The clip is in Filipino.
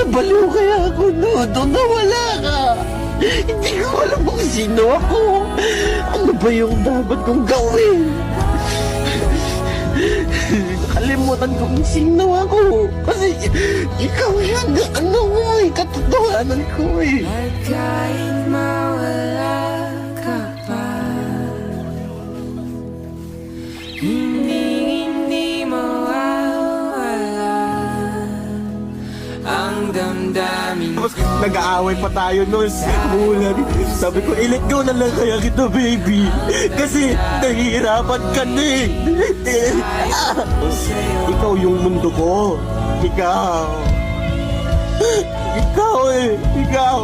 Nabaliw kaya ako, Nodo, nawala ka. Hindi ko alam kung sino ako. Ano ba yung dapat kong gawin? Nakalimutan kong sino ako. Kasi ikaw yung ano mo eh, katotohanan ko eh. At kahit mawala ka pa, hindi mawawala ang damdamin ko. Nag-aaway pa tayo noon sa bulan. Sabi ko, i-let go na lang kaya kita, baby. Kasi nahihirapan ka na eh. Ikaw yung mundo ko. Ikaw. Ikaw eh. Ikaw.